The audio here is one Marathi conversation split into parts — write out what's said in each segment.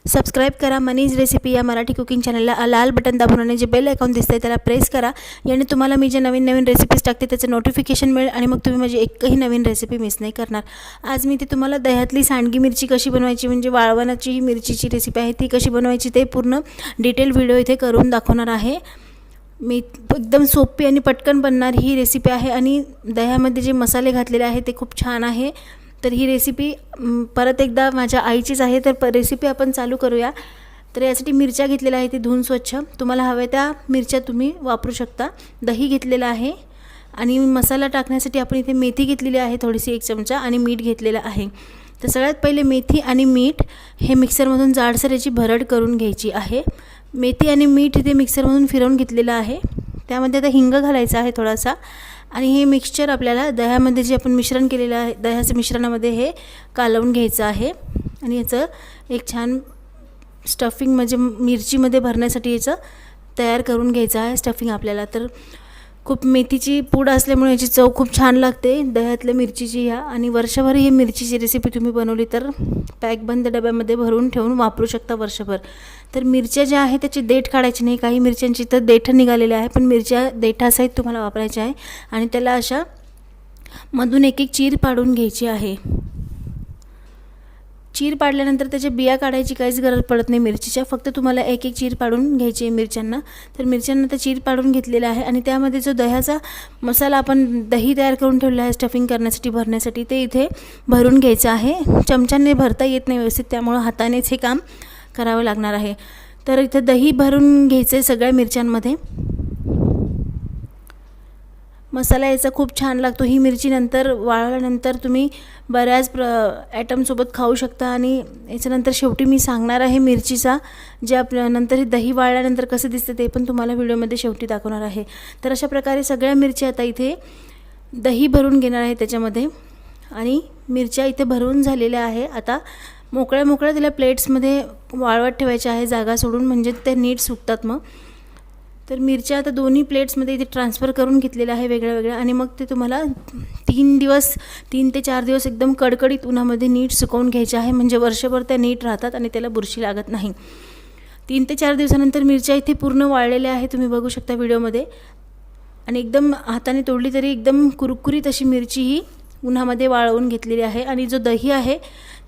सबस्क्राईब करा मनीज रेसिपी या मराठी कुकिंग चॅनलला। लाल बटन दाबून आणि जे बेल आयकॉन दिसतंय त्याला प्रेस करा, याने तुम्हाला मी जे नवीन नवीन रेसिपीज टाकते त्याचं नोटिफिकेशन मिळेल आणि मग तुम्ही माझी एकही नवीन रेसिपी मिस नाही करणार। आज मी ते तुम्हाला दह्यातली सांडगी मिरची कशी बनवायची म्हणजे वाळवणाची ही मिरचीची रेसिपी आहे ती कशी बनवायची ते पूर्ण डिटेल व्हिडिओ इथे करून दाखवणार आहे। मी एकदम सोपी आणि पटकन बनणार ही रेसिपी आहे आणि दह्यामध्ये जे मसाले घातलेले आहेत ते खूप छान आहे। तर ही रेसिपी परत एकदा माझ्या आईचीच आहे। तर रेसिपी आपण चालू करूया। तर यासाठी मिरच्या घेतलेल्या आहेत ती धुवून स्वच्छ, तुम्हाला हवे त्या मिरच्या तुम्ही वापरू शकता। दही घेतलेलं आहे आणि मसाला टाकण्यासाठी आपण इथे मेथी घेतलेली आहे थोडीशी 1 चमचा आणि मीठ घेतलेलं आहे। तर सगळ्यात पहिले मेथी आणि मीठ हे मिक्सरमधून जाडसर याची भरड करून घ्यायची आहे। मेथी आणि मीठ इथे मिक्सरमधून फिरवून घेतलेलं आहे। त्यामध्ये आता हिंग घालायचा आहे थोडासा आणि हे मिक्सचर आपल्याला दह्यामध्ये जे आपण मिश्रण केलेलं आहे दह्याच्या मिश्रणामध्ये हे कालवून घ्यायचं आहे आणि याचं एक छान स्टफिंग म्हणजे मिरचीमध्ये भरण्यासाठी याचं तयार करून घ्यायचं आहे स्टफिंग आपल्याला। तर खूप मेथीची पूड असल्यामुळे याची चव खूप छान लागते दह्यातल्या मिरचीची ह्या, आणि वर्षभर ही मिरचीची रेसिपी तुम्ही बनवली तर पॅकबंद डब्यामध्ये भरून ठेवून वापरू शकता वर्षभर। तर मिरच्या ज्या आहेत त्याची देठ काढायची नाही, काही मिरच्यांची तर देठ निघालेले आहे पण मिरच्या देठासहित तुम्हाला वापरायच्या आहे आणि त्याला अशा मधून एक एक चीर पाडून घ्यायची आहे। चीर पाडल्यानंतर त्याच्या बिया काढायची काहीच गरज पडत नाही मिरचीच्या, फक्त तुम्हाला एक एक चीर पाडून घ्यायची आहे मिरच्यांना। तर मिरच्यांना तर चीर पाडून घेतलेला आहे आणि त्यामध्ये जो दह्याचा मसाला आपण दही तयार करून ठेवला आहे स्टफिंग करण्यासाठी भरण्यासाठी ते इथे भरून घ्यायचं आहे। चमच्याने भरता येत नाही व्यवस्थित त्यामुळे हातानेच हे काम करावं लागणार आहे। तर इथे दही भरून घ्यायचं आहे सगळ्या मिरच्यांमध्ये। मसाला याचा खूप छान लागतो। ही मिरची नंतर वाळल्यानंतर तुम्ही बऱ्याच आयटमसोबत खाऊ शकता आणि याच्यानंतर शेवटी मी सांगणार आहे मिरचीचा जे आपल्या नंतर हे दही वाळल्यानंतर कसं दिसतं ते पण तुम्हाला व्हिडिओमध्ये शेवटी दाखवणार आहे। तर अशा प्रकारे सगळ्या मिरच्या आता इथे दही भरून घेणार आहे त्याच्यामध्ये आणि मिरच्या इथे भरून झालेल्या आहे। आता मोकळ्या मोकळ्या तिला प्लेट्समध्ये वाळवत ठेवायच्या आहे जागा सोडून, म्हणजे ते नीट सुकतात मग। तर मिरच्या आता दोन्ही प्लेट्समध्ये इथे ट्रान्सफर करून घेतलेल्या आहे वेगळ्या वेगळ्या आणि मग ते तुम्हाला 3 ते 4 दिवस एकदम कडकडीत उन्हामध्ये नीट सुकवून घ्यायचे आहे, म्हणजे वर्षभर त्या नीट राहतात आणि त्याला बुरशी लागत नाही। 3 ते 4 दिवसानंतर मिरच्या इथे पूर्ण वाळलेल्या आहे तुम्ही बघू शकता व्हिडिओमध्ये आणि एकदम हाताने तोडली तरी एकदम कुरकुरीत अशी मिरची ही उन्हामध्ये वाळवून घेतलेली आहे। आणि जो दही आहे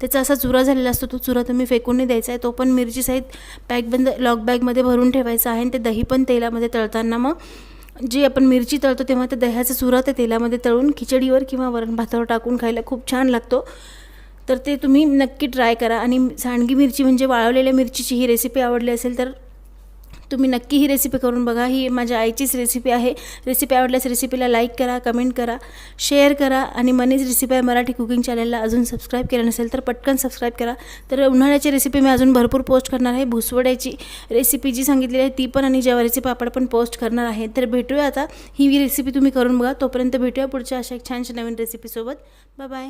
त्याचा असा चुरा झालेला असतो तो चुरा तुम्ही फेकून नाही द्यायचा आहे, तो पण मिरची सहित पॅकबंद लॉक बॅगमध्ये भरून ठेवायचा आहे। आणि ते दही पण तेलामध्ये तळताना मग जी आपण मिरची तळतो तेव्हा ते दह्याचा चुरा त्या तेलामध्ये तळून खिचडीवर किंवा वरण भातावर टाकून खायला खूप छान लागतो। तर ते तुम्ही नक्की ट्राय करा। आणि सांडगी मिरची म्हणजे वाळवलेल्या मिरचीची ही रेसिपी आवडली असेल तर तुम्ही नक्की ही रेसिपी करून बघा। ही माझ्या आईचीच रेसिपी आहे। रेसिपी आवडल्यास रेसिपीला लाईक करा, कमेंट करा, शेअर करा आणि मनीज रेसिपी आहे मराठी कुकिंग चॅनलला अजून सबस्क्राईब केलं नसेल तर पटकन सबस्क्राईब करा। तर उन्हाळ्याची रेसिपी मी अजून भरपूर पोस्ट करणार आहे। भुसवड्याची रेसिपी जी सांगितलेली आहे ती पण आणि ज्वारीचे पापड पण पोस्ट करणार आहे। तर भेटूया आता, ही रेसिपी तुम्ही करून बघा। तोपर्यंत भेटूया पुढच्या अशा एक छानशा नवीन रेसिपीसोबत। Bye bye.